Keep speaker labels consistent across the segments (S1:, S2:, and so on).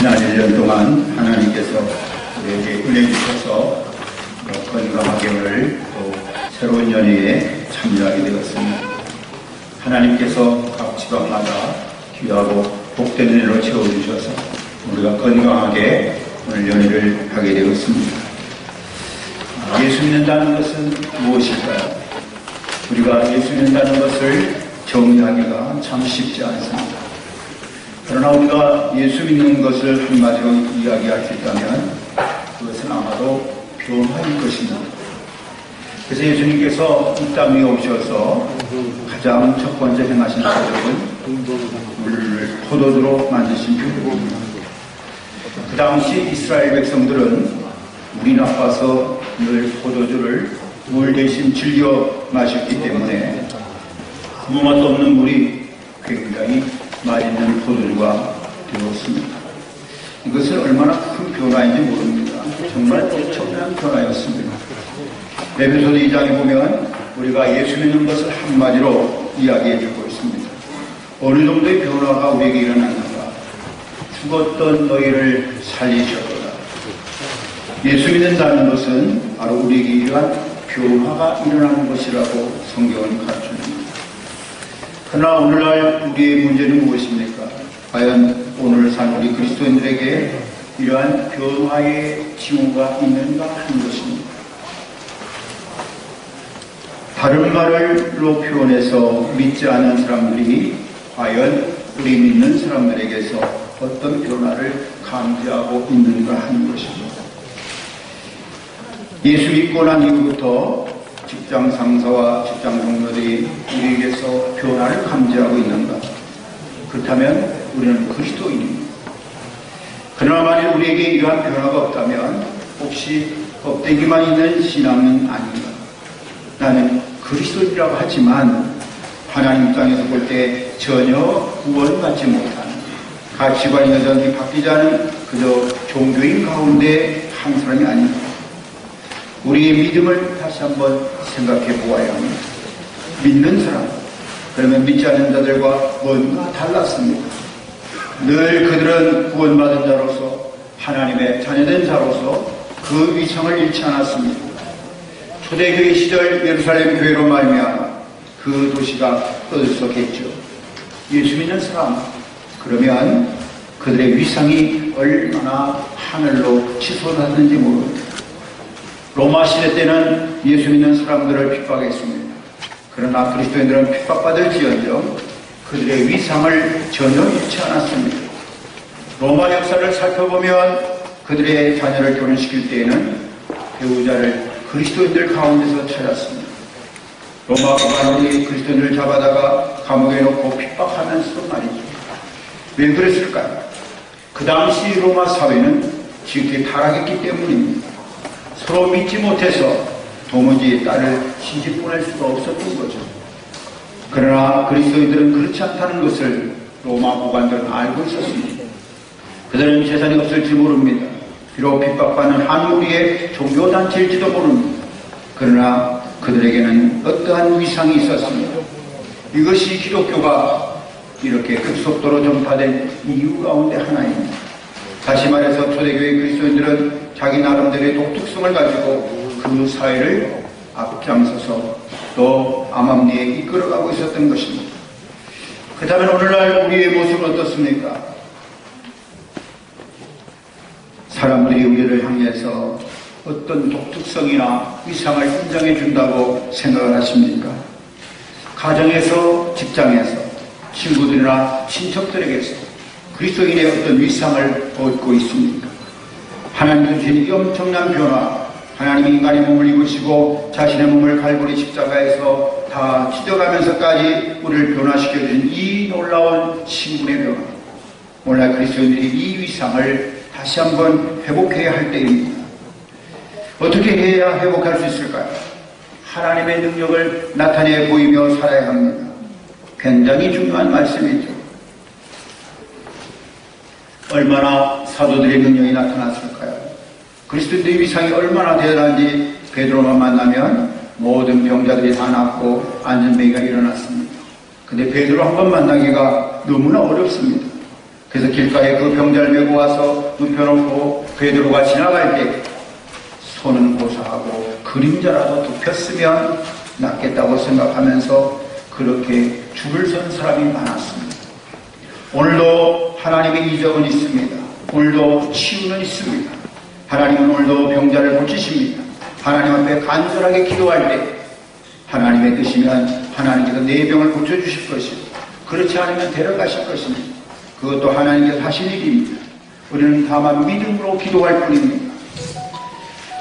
S1: 지난 1년 동안 하나님께서 우리에게 은혜 주셔서 건강하게 오늘 또 새로운 연회에 참여하게 되었습니다. 하나님께서 각 지방마다 귀하고 복된 은혜로 채워주셔서 우리가 건강하게 오늘 연회를 하게 되었습니다. 예수 믿는다는 것은 무엇일까요? 우리가 예수 믿는다는 것을 정의하기가 참 쉽지 않습니다. 그러나 우리가 예수 믿는 것을 한마디로 이야기할 수 있다면 그것은 아마도 변화일 것입니다. 그래서 예수님께서 이 땅 위에 오셔서 가장 첫 번째 행하신 사역은 물을 포도주로 만드신 분입니다. 그 당시 이스라엘 백성들은 물이 나빠서 늘 포도주를 물 대신 즐겨 마셨기 때문에 아무 맛도 없는 물이 굉장히 맛있는 포도주가 되었습니다. 이것은 얼마나 큰 변화인지 모릅니다. 정말 엄청난 변화였습니다. 에베소서 2장에 보면 우리가 예수 믿는 것을 한마디로 이야기해 주고 있습니다. 어느 정도의 변화가 우리에게 일어났는가? 죽었던 너희를 살리셨도다. 예수 믿는다는 것은 바로 우리에게 이러한 변화가 일어나는 것이라고 성경은 가르쳐줍니다. 그러나 오늘날 우리의 문제는 무엇입니까? 과연 오늘 산 우리 그리스도인들에게 이러한 변화의 징후가 있는가 하는 것입니다. 다른 말로 표현해서 믿지 않는 사람들이 과연 우리 믿는 사람들에게서 어떤 변화를 감지하고 있는가 하는 것입니다. 예수 믿고 난 이후부터 직장 상사와 직장 동료들이 우리에게서 변화를 감지하고 있는가? 그렇다면 우리는 그리스도인입니다. 그러나 만일 우리에게 이러한 변화가 없다면 혹시 껍데기만 있는 신앙은 아닌가? 나는 그리스도인이라고 하지만 하나님 입장에서 볼 때 전혀 구원받지 못하는, 가치관이 여전히 바뀌지 않은 그저 종교인 가운데 한 사람이 아닌가? 우리의 믿음을 다시 한번 생각해 보아야 합니다. 믿는 사람, 그러면 믿지 않는 자들과 뭔가 달랐습니다. 늘 그들은 구원받은 자로서 하나님의 자녀된 자로서 그 위상을 잃지 않았습니다. 초대교회 시절 예루살렘 교회로 말미암아 그 도시가 떠들썩했죠. 예수 믿는 사람, 그러면 그들의 위상이 얼마나 하늘로 치솟았는지 모릅니다. 로마 시대 때는 예수 믿는 사람들을 핍박했습니다. 그러나 그리스도인들은 핍박받을지언정 그들의 위상을 전혀 잃지 않았습니다. 로마 역사를 살펴보면 그들의 자녀를 결혼시킬 때에는 배우자를 그리스도인들 가운데서 찾았습니다. 로마 군관들이 그리스도인들을 잡아다가 감옥에 놓고 핍박하면서 말이죠. 왜 그랬을까요? 그 당시 로마 사회는 지극히 타락했기 때문입니다. 서로 믿지 못해서 도무지 딸을 시집 보낼 수가 없었던 거죠. 그러나 그리스도인들은 그렇지 않다는 것을 로마 고관들은 알고 있었습니다. 그들은 재산이 없을지 모릅니다. 비록 핍박받는 한 무리의 종교단체일지도 모릅니다. 그러나 그들에게는 어떠한 위상이 있었습니다. 이것이 기독교가 이렇게 급속도로 전파된 이유 가운데 하나입니다. 다시 말해서 초대교회 그리스도인들은 자기 나름대로의 독특성을 가지고 그 사회를 앞장서서 또 암암리에 이끌어가고 있었던 것입니다. 그렇다면 오늘날 우리의 모습은 어떻습니까? 사람들이 우리를 향해서 어떤 독특성이나 위상을 인정해 준다고 생각을 하십니까? 가정에서, 직장에서, 친구들이나 친척들에게서 그리스도인의 어떤 위상을 얻고 있습니까? 하나님 주신 이 엄청난 변화, 하나님이 인간의 몸을 입으시고 자신의 몸을 갈보리 십자가에서 다 찢어가면서까지 우리를 변화시켜주신 이 놀라운 신분의 변화, 오늘날 그리스도인들이 이 위상을 다시 한번 회복해야 할 때입니다. 어떻게 해야 회복할 수 있을까요? 하나님의 능력을 나타내 보이며 살아야 합니다. 굉장히 중요한 말씀이죠. 얼마나 사도들의 능력이 나타났을까요? 그리스도인들의 위상이 얼마나 대단한지 베드로만 만나면 모든 병자들이 다 낫고 안전병이가 일어났습니다. 근데 베드로 한 번 만나기가 너무나 어렵습니다. 그래서 길가에 그 병자를 메고 와서 눕혀놓고 베드로가 지나갈 때 손은 고사하고 그림자라도 덮였으면 낫겠다고 생각하면서 그렇게 줄을 선 사람이 많았습니다. 오늘도 하나님의 이적은 있습니다. 오늘도 치유는 있습니다. 하나님은 오늘도 병자를 고치십니다. 하나님 앞에 간절하게 기도할 때 하나님의 뜻이면 하나님께서 내 병을 고쳐주실 것이고, 그렇지 않으면 데려가실 것입니다. 그것도 하나님께서 하실 일입니다. 우리는 다만 믿음으로 기도할 뿐입니다.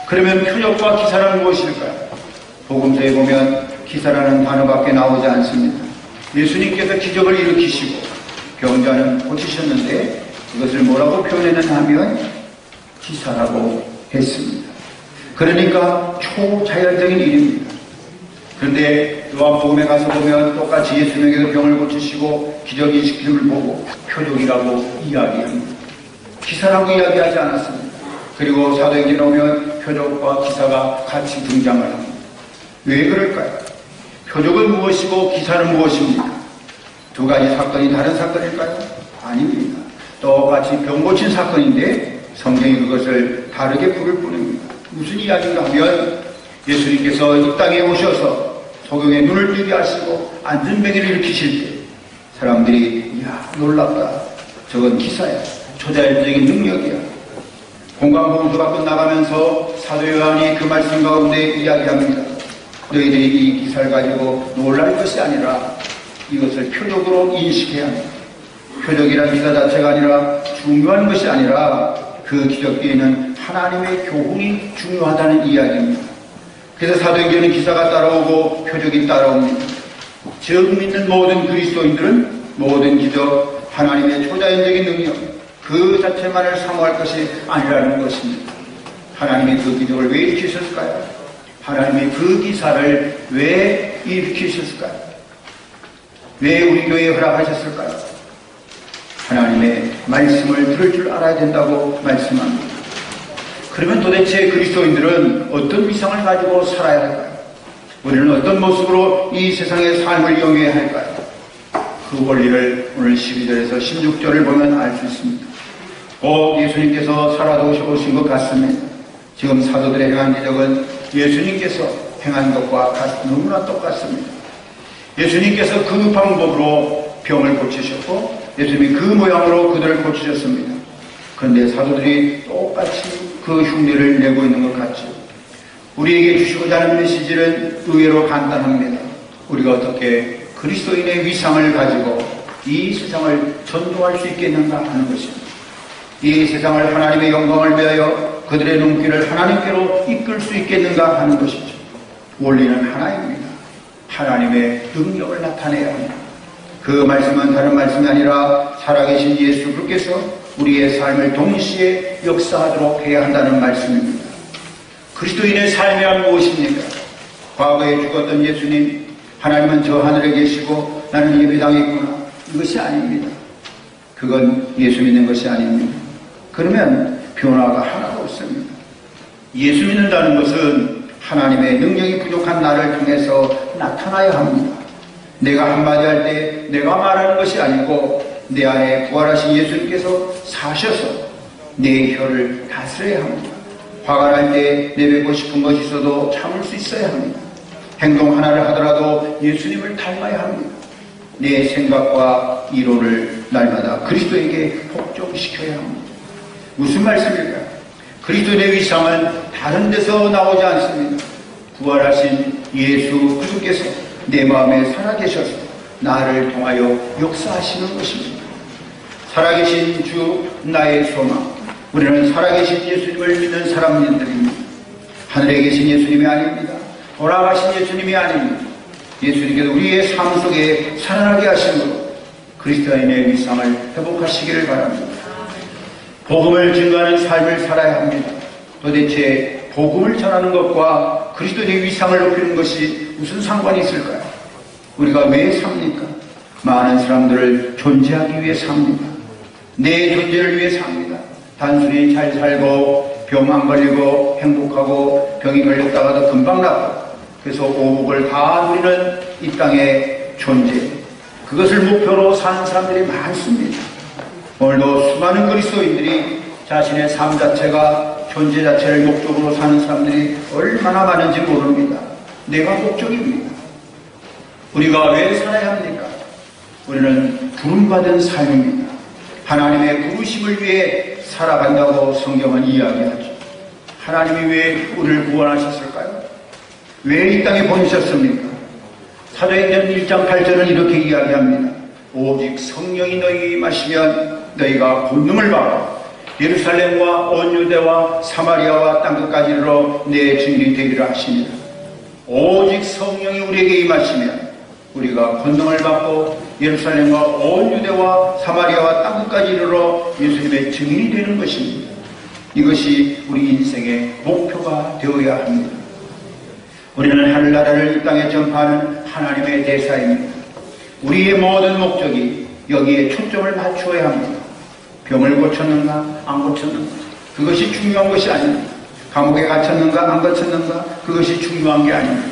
S1: 그러면 표적과 기사는 무엇일까요? 복음서에 보면 기사라는 단어밖에 나오지 않습니다. 예수님께서 기적을 일으키시고 병자는 고치셨는데 그것을 뭐라고 표현했느냐 하면 기사라고 했습니다. 그러니까 초자연적인 일입니다. 그런데 요한복음에 가서 보면 똑같이 예수님께서 병을 고치시고 기적이 일으키심을 보고 표적이라고 이야기합니다. 기사라고 이야기하지 않았습니다. 그리고 사도행전에 오면 표적과 기사가 같이 등장을 합니다. 왜 그럴까요? 표적은 무엇이고 기사는 무엇입니까? 두 가지 사건이 다른 사건일까요? 아닙니다. 똑같이 병 고친 사건인데 성경이 그것을 다르게 부를 뿐입니다. 무슨 이야기인가 하면 예수님께서 이 땅에 오셔서 소경의 눈을 뜨게 하시고 안전병을 일으키실 때 사람들이 이야 놀랍다. 저건 기사야. 초자연적인 능력이야. 공강복음서가 끝나가면서 사도 요한이 그 말씀 가운데 이야기합니다. 너희들이 이 기사를 가지고 놀랄 것이 아니라 이것을 표적으로 인식해야 합니다. 표적이란 기사 자체가 아니라 중요한 것이 아니라 그 기적 뒤에는 하나님의 교훈이 중요하다는 이야기입니다. 그래서 사도행전은 기사가 따라오고 표적이 따라옵니다. 즉 믿는 모든 그리스도인들은 모든 기적, 하나님의 초자연적인 능력 그 자체만을 사모할 것이 아니라는 것입니다. 하나님이 그 기적을 왜 일으키셨을까요? 하나님이 그 기사를 왜 일으키셨을까요? 왜 우리 교회에 허락하셨을까요? 하나님의 말씀을 들을 줄 알아야 된다고 말씀합니다. 그러면 도대체 그리스도인들은 어떤 위상을 가지고 살아야 할까요? 우리는 어떤 모습으로 이 세상의 삶을 영위해야 할까요? 그 원리를 오늘 12절에서 16절을 보면 알 수 있습니다. 곧 예수님께서 살아오신 것 같습니다. 지금 사도들의 행한 기적은 예수님께서 행한 것과 너무나 똑같습니다. 예수님께서 그 방법으로 병을 고치셨고 예수님이 그 모양으로 그들을 고치셨습니다. 그런데 사도들이 똑같이 그 흉내를 내고 있는 것 같죠. 우리에게 주시고자 하는 메시지는 의외로 간단합니다. 우리가 어떻게 그리스도인의 위상을 가지고 이 세상을 전도할 수 있겠는가 하는 것입니다. 이 세상을 하나님의 영광을 위하여 그들의 눈길을 하나님께로 이끌 수 있겠는가 하는 것이죠. 원리는 하나입니다. 하나님의 능력을 나타내야 합니다. 그 말씀은 다른 말씀이 아니라 살아계신 예수 그리스도께서 우리의 삶을 동시에 역사하도록 해야 한다는 말씀입니다. 그리스도인의 삶이란 무엇입니까? 과거에 죽었던 예수님, 하나님은 저 하늘에 계시고 나는 예배당에 있구나. 이것이 아닙니다. 그건 예수 믿는 것이 아닙니다. 그러면 변화가 하나도 없습니다. 예수 믿는다는 것은 하나님의 능력이 부족한 나를 통해서 나타나야 합니다. 내가 한마디 할 때 내가 말하는 것이 아니고 내 안에 부활하신 예수님께서 사셔서 내 혀를 다스려야 합니다. 화가 날 때 내뱉고 싶은 것이 있어도 참을 수 있어야 합니다. 행동 하나를 하더라도 예수님을 닮아야 합니다. 내 생각과 이론을 날마다 그리스도에게 복종시켜야 합니다. 무슨 말씀일까요? 그리스도의 위상은 다른 데서 나오지 않습니다. 부활하신 예수 그리스도께서 내 마음에 살아계셔서 나를 통하여 역사하시는 것입니다. 살아계신 주 나의 소망. 우리는 살아계신 예수님을 믿는 사람들입니다. 하늘에 계신 예수님이 아닙니다. 돌아가신 예수님이 아닙니다. 예수님께서 우리의 삶 속에 살아나게 하심으로 그리스도인의 위상을 회복하시기를 바랍니다. 복음을 증거하는 삶을 살아야 합니다. 도대체 복음을 전하는 것과 그리스도의 위상을 높이는 것이 무슨 상관이 있을까요? 우리가 왜 삽니까? 많은 사람들을 존재하기 위해 삽니다. 내 존재를 위해 삽니다. 단순히 잘 살고 병 안 걸리고 행복하고 병이 걸렸다가도 금방 낫고 그래서 오복을 다 누리는 이 땅의 존재, 그것을 목표로 사는 사람들이 많습니다. 오늘도 수많은 그리스도인들이 자신의 삶 자체가 존재 자체를 목적으로 사는 사람들이 얼마나 많은지 모릅니다. 내가 목적입니다. 우리가 왜 살아야 합니까? 우리는 부름받은 삶입니다. 하나님의 부르심을 위해 살아간다고 성경은 이야기하죠. 하나님이 왜 우리를 구원하셨을까요? 왜 이 땅에 보내셨습니까? 사도행전 1장 8절은 이렇게 이야기합니다. 오직 성령이 너희에게 임하시면 너희가 권능을 받아 예루살렘과 온 유대와 사마리아와 땅끝까지 이르러 내 증인이 되기를 하십니다. 오직 성령이 우리에게 임하시면 우리가 권능을 받고 예루살렘과 온 유대와 사마리아와 땅끝까지 이르러 예수님의 증인이 되는 것입니다. 이것이 우리 인생의 목표가 되어야 합니다. 우리는 하늘나라를 이 땅에 전파하는 하나님의 대사입니다. 우리의 모든 목적이 여기에 초점을 맞추어야 합니다. 병을 고쳤는가 안 고쳤는가 그것이 중요한 것이 아닙니다. 감옥에 갇혔는가 안 갇혔는가 그것이 중요한 게 아닙니다.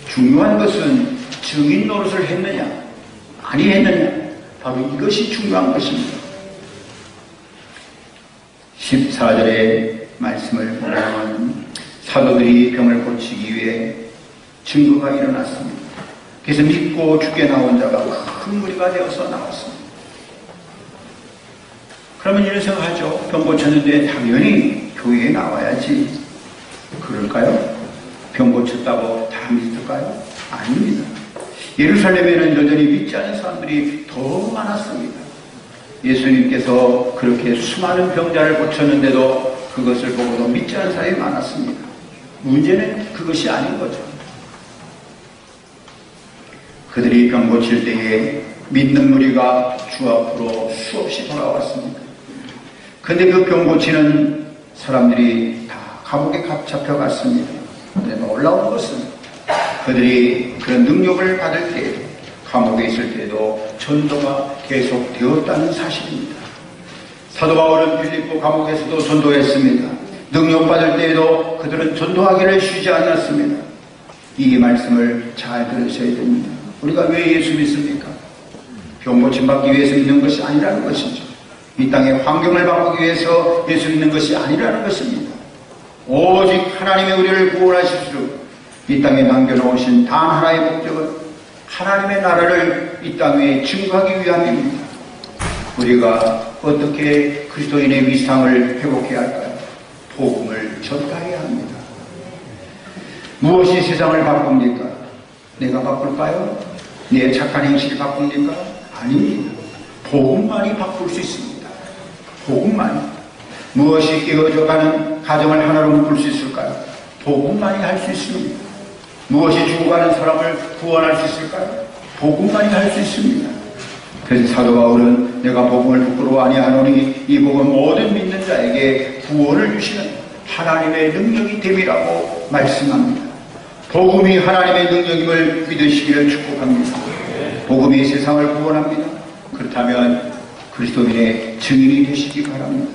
S1: 중요한 것은 증인 노릇을 했느냐 아니 했느냐 바로 이것이 중요한 것입니다. 14절의 말씀을 보면 사도들이 병을 고치기 위해 증거가 일어났습니다. 그래서 믿고 죽게 나온 자가 큰 무리가 되어서 나왔습니다. 그러면 이런 생각하죠. 병 고쳤는데 당연히 교회에 나와야지. 그럴까요? 병 고쳤다고 다 믿을까요? 아닙니다. 예루살렘에는 여전히 믿지 않는 사람들이 더 많았습니다. 예수님께서 그렇게 수많은 병자를 고쳤는데도 그것을 보고도 믿지 않는 사람이 많았습니다. 문제는 그것이 아닌 거죠. 그들이 병 고칠 때에 믿는 무리가 주 앞으로 수없이 돌아왔습니다. 근데 그 병 고치는 사람들이 다 감옥에 잡혀갔습니다. 그런데 놀라운 것은 그들이 그런 능력을 받을 때 감옥에 있을 때도 전도가 계속되었다는 사실입니다. 사도 바울은 빌립보 감옥에서도 전도했습니다. 능력 받을 때에도 그들은 전도하기를 쉬지 않았습니다. 이 말씀을 잘 들으셔야 됩니다. 우리가 왜 예수 믿습니까? 병 고침 받기 위해서 믿는 것이 아니라는 것이죠. 이 땅의 환경을 바꾸기 위해서 예수 믿는 것이 아니라는 것입니다. 오직 하나님의 우리를 구원하실수록 이 땅에 남겨놓으신 단 하나의 목적은 하나님의 나라를 이 땅 위에 증거하기 위함입니다. 우리가 어떻게 그리스도인의 위상을 회복해야 할까요? 복음을 전파해야 합니다. 무엇이 세상을 바꿉니까? 내가 바꿀까요? 내 착한 행실이 바꿉니까? 아닙니다. 복음만이 바꿀 수 있습니다. 복음만이. 무엇이 깨어져가는 가정을 하나로 묶을 수 있을까요? 복음만이 할 수 있습니다. 무엇이 죽어가는 사람을 구원할 수 있을까요? 복음만이 할 수 있습니다. 그래서 사도 바울은 내가 복음을 부끄러워 아니하노니 이 복음 모든 믿는 자에게 구원을 주시는 하나님의 능력이 됨이라고 말씀합니다. 복음이 하나님의 능력임을 믿으시기를 축복합니다. 복음이 세상을 구원합니다. 그렇다면 그리스도인의 증인이 되시기 바랍니다.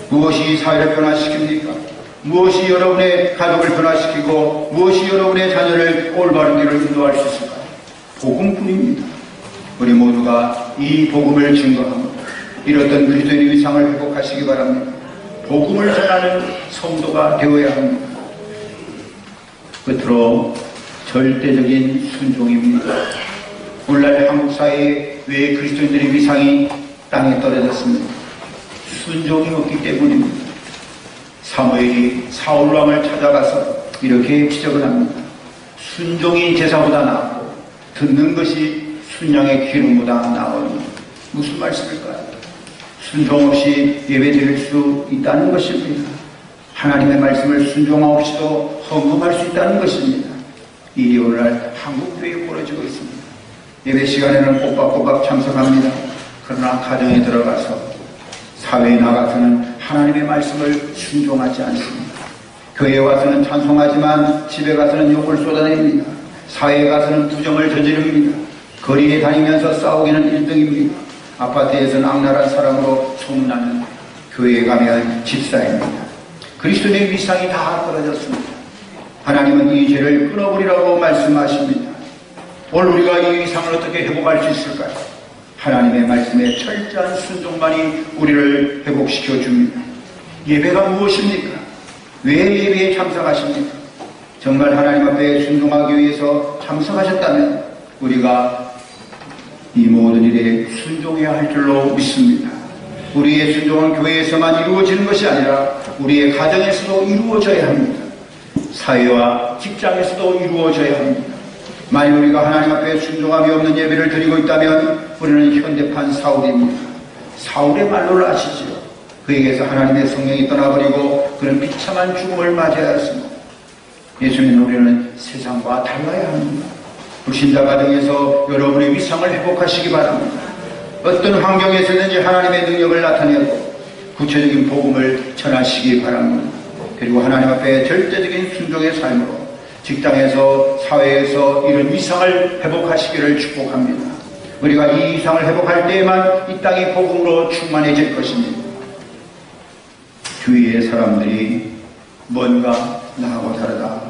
S1: 무엇이 사회를 변화시킵니까? 무엇이 여러분의 가족을 변화시키고 무엇이 여러분의 자녀를 올바른 길로 인도할 수 있을까요? 복음뿐입니다. 우리 모두가 이 복음을 증거하며 이렇던 그리스도인의 위상을 회복하시기 바랍니다. 복음을 전하는 성도가 되어야 합니다. 끝으로 절대적인 순종입니다. 오늘날 한국 사회에 왜 그리스도인들의 위상이 땅에 떨어졌습니까? 순종이 없기 때문입니다. 사무엘이 사울왕을 찾아가서 이렇게 지적을 합니다. 순종이 제사보다 나았고 듣는 것이 순양의 기름보다 나으니 무슨 말씀일까요? 순종 없이 예배드릴 수 있다는 것입니다. 하나님의 말씀을 순종하옵시도 헌금할 수 있다는 것입니다. 이 일이 오늘날 한국교회에 벌어지고 있습니다. 예배 시간에는 꼬박꼬박 참석합니다. 그러나 가정에 들어가서 사회에 나가서는 하나님의 말씀을 순종하지 않습니다. 교회에 와서는 찬송하지만 집에 가서는 욕을 쏟아냅니다. 사회에 가서는 부정을 저지릅니다. 거리에 다니면서 싸우기는 1등입니다. 아파트에서는 악랄한 사람으로 소문나는 교회에 가면 집사입니다. 그리스도의 위상이 다 떨어졌습니다. 하나님은 이 죄를 끊어버리라고 말씀하십니다. 오늘 우리가 이 위상을 어떻게 회복할 수 있을까요? 하나님의 말씀에 철저한 순종만이 우리를 회복시켜 줍니다. 예배가 무엇입니까? 왜 예배에 참석하십니까? 정말 하나님 앞에 순종하기 위해서 참석하셨다면 우리가 이 모든 일에 순종해야 할 줄로 믿습니다. 우리의 순종은 교회에서만 이루어지는 것이 아니라 우리의 가정에서도 이루어져야 합니다. 사회와 직장에서도 이루어져야 합니다. 만일 우리가 하나님 앞에 순종함이 없는 예배를 드리고 있다면 우리는 현대판 사울입니다. 사울의 말로를 아시죠? 그에게서 하나님의 성령이 떠나버리고 그는 비참한 죽음을 맞이하였습니다. 예수님, 우리는 세상과 달라야 합니다. 불신자 가정에서 여러분의 위상을 회복하시기 바랍니다. 어떤 환경에서든지 하나님의 능력을 나타내고 구체적인 복음을 전하시기 바랍니다. 그리고 하나님 앞에 절대적인 순종의 삶으로 직장에서 사회에서 이런 위상을 회복하시기를 축복합니다. 우리가 이 위상을 회복할 때에만 이 땅이 복음으로 충만해질 것입니다. 주위의 사람들이 뭔가 나하고 다르다,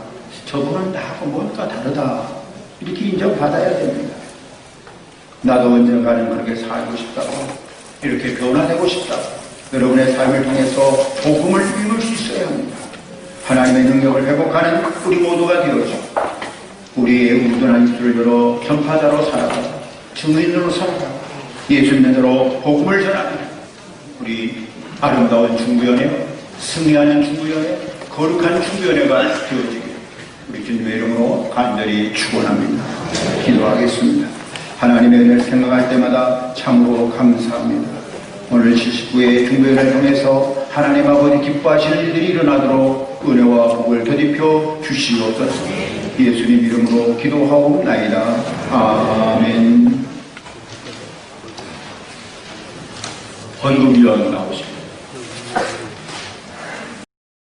S1: 저분은 나하고 뭔가 다르다, 이렇게 인정받아야 됩니다. 나도 언젠가는 그렇게 살고 싶다고, 이렇게 변화되고 싶다고 여러분의 삶을 통해서 복음을 이룰 수 있어야 합니다. 하나님의 능력을 회복하는 우리 모두가 되어서 우리의 우둔한 입술을 열어 전파자로 살아가 증인으로 살아가 예수 믿는대로 복음을 전하는 우리 아름다운 중부연회, 승리하는 중부연회, 거룩한 중부연회가 되어지길 우리 주님의 이름으로 간절히 축원합니다. 기도하겠습니다. 하나님의 은혜를 생각할 때마다 참으로 감사합니다. 오늘 79회 중보연을 통해서 하나님 아버지 기뻐하시는 일들이 일어나도록 은혜와 복을 더딥혀 주시옵소서. 예수님 이름으로 기도하옵나이다. 아멘. 헌금위원 나오십니다.